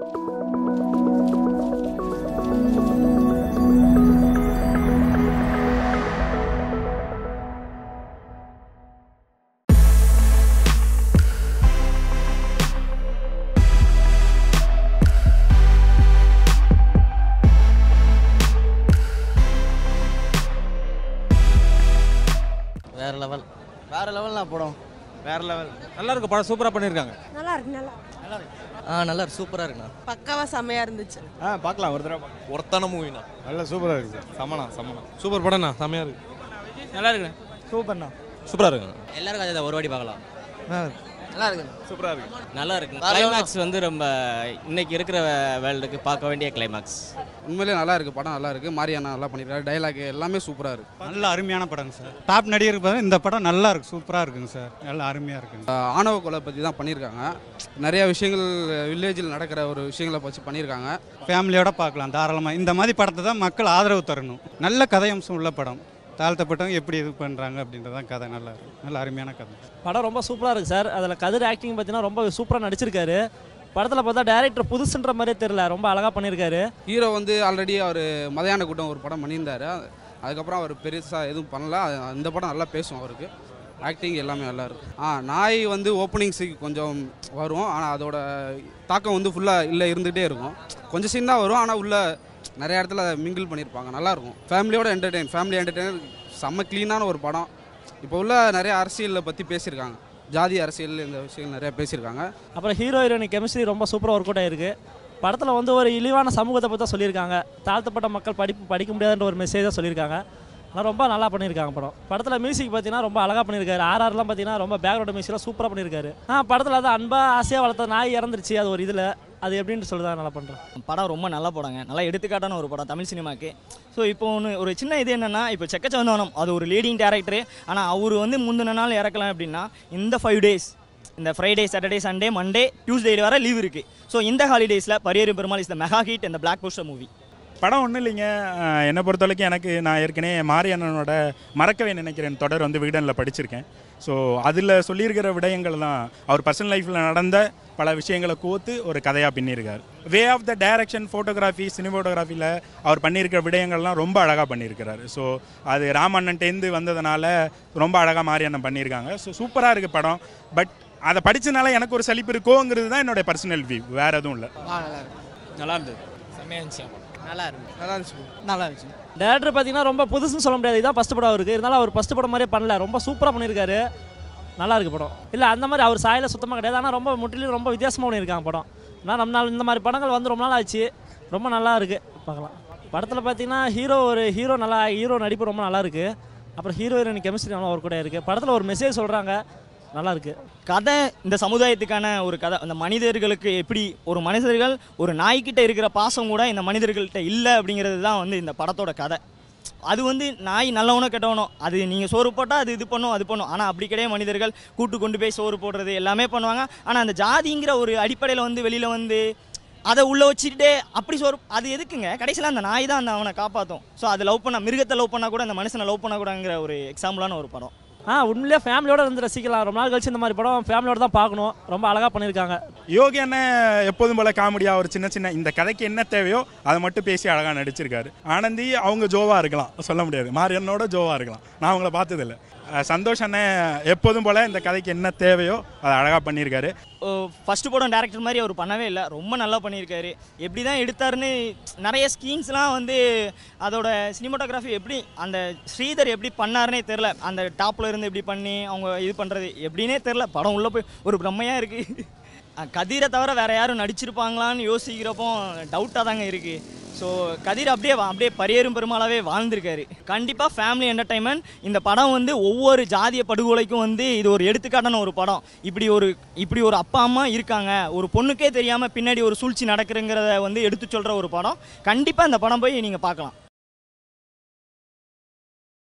வேற லெவல் படம் வேற லெவல். நல்லா இருக்கு படம், சூப்பரா பண்ணிருக்காங்க. நல்லா இருக்கு நல்லா இருக்கு, சூப்பரா இருக்குண்ணா. பக்காவா செமையா இருந்துச்சு. பார்க்கலாம் ஒரு தடவை. ஒருத்தான மூவினா நல்லா சூப்பரா இருக்கு. சமனா சூப்பர் படம்ண்ணா, செமையா இருக்கு. நல்லா இருக்கு. சூப்பர்ண்ணா. சூப்பரா இருக்கு. எல்லாருக்கும் அதை ஒரு வாட்டி பார்க்கலாம். நல்லா இருக்கு. சூப்பரா இருக்கு. நல்லா இருக்கு. கிளைமேக்ஸ் வந்து ரொம்ப இன்னைக்கு இருக்கிற வேர்ல்டுக்கு பார்க்க வேண்டிய கிளைமேக்ஸ். உண்மையிலே நல்லா இருக்கு, படம் நல்லா இருக்கு. மாரியானா நல்லா பண்ணிருக்காரு, டைலாக் எல்லாமே சூப்பரா இருக்கு. நல்ல அருமையான படங்க சார். டாப் நடிகருக்கு பார்த்தா இந்த படம் நல்லா இருக்கு, சூப்பரா இருக்குங்க சார். நல்லா அருமையா இருக்குங்க. ஆணவ கொலை பற்றி தான் பண்ணியிருக்காங்க. நிறைய விஷயங்கள் வில்லேஜில் நடக்கிற ஒரு விஷயங்களை வச்சு பண்ணியிருக்காங்க. ஃபேமிலியோட பார்க்கலாம் தாராளமாக. இந்த மாதிரி படத்தை தான் மக்கள் ஆதரவு தரணும். நல்ல கதையம்சம் உள்ள படம். தாழ்த்தப்பட்டவங்க எப்படி இது பண்ணுறாங்க அப்படின்றதான் கதை. நல்லா இருக்கு, நல்ல அருமையான கதை. படம் ரொம்ப சூப்பராக இருக்குது சார். அதில் கதிர் ஆக்டிங் பார்த்தீங்கன்னா ரொம்ப சூப்பராக நடிச்சிருக்காரு. படத்தில் பார்த்தா டேரக்டர் புதுசுன்ற மாதிரியே தெரியல, ரொம்ப அழகாக பண்ணியிருக்காரு. ஹீரோ வந்து ஆல்ரெடி அவர் மலையான கூட்டம் ஒரு படம் பண்ணியிருந்தாரு. அதுக்கப்புறம் அவர் பெருசாக எதுவும் பண்ணல. இந்த படம் நல்லா பேசும், அவருக்கு ஆக்டிங் எல்லாமே நல்லா இருக்கும். நாய் வந்து ஓப்பனிங்ஸுக்கு கொஞ்சம் வரும், ஆனால் அதோட தாக்கம் வந்து ஃபுல்லாக இல்லை இருந்துகிட்டே இருக்கும். கொஞ்சம் சீன் தான் வரும், ஆனால் உள்ள நிறைய இடத்துல மிங்கிள் பண்ணியிருப்பாங்க. நல்லாயிருக்கும். ஃபேமிலி என்டர்டெய்னர் செம்ம க்ளீனான ஒரு படம். இப்போ உள்ள நிறைய அரசியலை பற்றி பேசியிருக்காங்க, ஜாதி அரசியல் இந்த விஷயங்கள் நிறையா பேசியிருக்காங்க. அப்புறம் ஹீரோ ஹீரோயின் கெமிஸ்ட்ரி ரொம்ப சூப்பராக ஒர்க் அவுட் ஆகிருக்கு. படத்தில் வந்து ஒரு இழிவான சமூகத்தை பற்றி தான் சொல்லியிருக்காங்க. தாழ்த்தப்பட்ட மக்கள் படிக்க முடியாதுன்ற ஒரு மெசேஜாக சொல்லியிருக்காங்க. ஆனால் ரொம்ப நல்லா பண்ணியிருக்காங்க படத்தில் மியூசிக் பார்த்தீங்கன்னா ரொம்ப அழகாக பண்ணியிருக்காரு. ஆர்ஆர்லாம் பார்த்தீங்கன்னா ரொம்ப பேக்ரவுண்ட் மியூசிக்லாம் சூப்பராக பண்ணியிருக்காரு. படத்தில் அது அன்பாக ஆசையாக வளர்த்த நாய் இறந்துருச்சு, அது ஒரு இதில் அது எப்படின்னு சொல்லுதான் நல்லா பண்ணுறேன். படம் ரொம்ப நல்லா படங்க, நல்லா எடுத்துக்காட்டான ஒரு படம் தமிழ் சினிமாவுக்கு. ஸோ இப்போ ஒரு சின்ன இது என்னென்னா, இப்போ செக்கச்சவந்தவனம் அது ஒரு லீடிங் டேரக்டரு. ஆனால் அவர் வந்து முந்தின நாள் இறக்கலாம் அப்படின்னா இந்த 5 days, இந்த Friday Saturday Sunday Monday Tuesday வர லீவ் இருக்குது. ஸோ இந்த ஹாலிடேஸில் Pariyerum Perumal is the mega hit இந்த பிளாக் போஸ்டர் மூவி. படம் ஒன்றும் இல்லைங்க. என்னை பொறுத்தவரைக்கும் நான் ஏற்கனவே மாரியண்ணனோட மறக்கவே நினைக்கிறேன் தொடர் வந்து விகடனில் படிச்சிருக்கேன். ஸோ அதில் சொல்லியிருக்கிற விடயங்கள் தான் அவர் பர்சனல் லைஃப்பில் நடந்த பல விஷயங்களை கோத்து ஒரு கதையாக பின்னிருக்கார். Way of the direction, photography, சினிமோட்டோகிராஃபியில் அவர் பண்ணியிருக்கிற விடயங்கள்லாம் ரொம்ப அழகாக பண்ணியிருக்கிறாரு. ஸோ அது ராமண்ணன்ட்டேருந்து வந்ததுனால ரொம்ப அழகாக மாரியண்ணன் பண்ணியிருக்காங்க. ஸோ சூப்பராக இருக்குது படம். பட் அதை படித்தனால எனக்கு ஒரு சலிப்பு இருக்கோங்கிறது தான் என்னுடைய பர்சனல் வியூ, வேறு எதுவும் இல்லை. நல்லா இருந்தது. செம்மையாக இருந்துச்சு. நல்லா இருந்துச்சு. டேரக்டர் பார்த்தீங்கன்னா ரொம்ப புதுசுன்னு சொல்ல முடியாது, இதான் ஃபஸ்ட் படம் இருக்குது. இருந்தாலும் அவர் ஃபஸ்ட் படம் மாதிரியே பண்ணல, ரொம்ப சூப்பராக பண்ணியிருக்காரு. நல்லா இருக்குது படம். இல்லை அந்த மாதிரி அவர் சாயல சுத்தமாக கிடையாது, ஆனால் ரொம்ப முற்றிலும் ரொம்ப வித்தியாசமாக பண்ணியிருக்காங்க படம். ஆனால் நம்ம நாள் இந்த மாதிரி படங்கள் வந்து ரொம்ப நாள் ஆச்சு, ரொம்ப நல்லா இருக்குது, பார்க்கலாம். படத்தில் பார்த்தீங்கன்னா ஹீரோ நடிப்பு ரொம்ப நல்லா இருக்குது. அப்புறம் ஹீரோ ஹீரோயின் கெமிஸ்ட்ரி நல்லா ஒர்க் அவுட் இருக்குது. படத்தில் ஒரு மெசேஜ் சொல்கிறாங்க, நல்லா இருக்குது கதை. இந்த சமுதாயத்துக்கான ஒரு கதை. அந்த மனிதர்களுக்கு எப்படி ஒரு மனிதர்கள் ஒரு நாய்கிட்ட இருக்கிற பாசம் கூட இந்த மனிதர்கள்ட்ட இல்லை அப்படிங்கிறது தான் வந்து இந்த படத்தோட கதை. அது வந்து நாய் நல்லவனோ கெட்டவனோ, அது நீங்கள் சோறு போட்டால் அது இது பண்ணும் அது பண்ணும். ஆனால் அப்படி கிடையாது. மனிதர்கள் கூட்டு கொண்டு போய் சோறு போடுறது எல்லாமே பண்ணுவாங்க. ஆனால் அந்த ஜாதிங்கிற ஒரு அடிப்படையில் வந்து வெளியில் வந்து அதை உள்ளே வச்சுக்கிட்டே அப்படி சோறு, அது எதுக்குங்க? கடைசியில் அந்த நாய் தான் அந்த அவனை காப்பாற்றும். ஸோ அது லவ் பண்ண மிருகத்தை லவ் பண்ணால் கூட அந்த மனுஷனை லவ் பண்ணக்கூடாங்கிற ஒரு எக்ஸாம்பிளான ஒரு படம். உண்மையிலே ஃபேமிலியோட வந்து ரசிக்கலாம். ரொம்ப நாள் கழிச்சு இந்த மாதிரி படம் ஃபேமிலியோட தான் பார்க்கணும். ரொம்ப அழகாக பண்ணியிருக்காங்க. யோகி அண்ணன் எப்போதும் போல காமெடியாக ஒரு சின்ன இந்த கதைக்கு என்ன தேவையோ அதை மட்டும் பேசி அழகாக நடிச்சிருக்காரு. ஆனந்தி அவங்க ஜோவாக இருக்கலாம், சொல்ல முடியாது. மாரியண்ணோட ஜோவாக இருக்கலாம், நான் அவங்கள பார்த்ததில்லை. சந்தோஷ் அண்ணன் எப்போதும் போல் இந்த கதைக்கு என்ன தேவையோ அதை அழகாக பண்ணியிருக்காரு. ஃபஸ்ட்டு படம் டேரக்டர் மாதிரி அவர் பண்ணவே இல்லை, ரொம்ப நல்லா பண்ணியிருக்காரு. எப்படி தான் எடுத்தாருன்னு நிறைய ஸ்கீன்ஸ்லாம் வந்து அதோட சினிமாட்டோகிராஃபி எப்படி அந்த ஸ்ரீதர் எப்படி பண்ணாருன்னே தெரில. அந்த டாப்பில் இருந்து எப்படி பண்ணி அவங்க இது பண்ணுறது எப்படின்னே தெரில. படம் உள்ளே போய் ஒரு பிரம்மையாக இருக்குது. கதிரை தவிர வேறு யாரும் நடிச்சிருப்பாங்களான்னு யோசிக்கிறப்போ டவுட்டாக தாங்க இருக்குது. ஸோ கதிர் அப்படியே பரியேறும் பெருமாளாவே வாழ்ந்திருக்காரு. கண்டிப்பாக ஃபேமிலி என்டர்டைன்மெண்ட். இந்த படம் வந்து ஒவ்வொரு ஜாதிய படுகொலைக்கும் வந்து இது ஒரு எடுத்துக்காட்டான ஒரு படம். இப்படி ஒரு அப்பா அம்மா இருக்காங்க, ஒரு பொண்ணுக்கே தெரியாமல் பின்னாடி ஒரு சூழ்ச்சி நடக்குதுங்கிறத வந்து எடுத்து சொல்கிற ஒரு படம். கண்டிப்பாக இந்த படம் போய் நீங்கள் பார்க்கலாம்.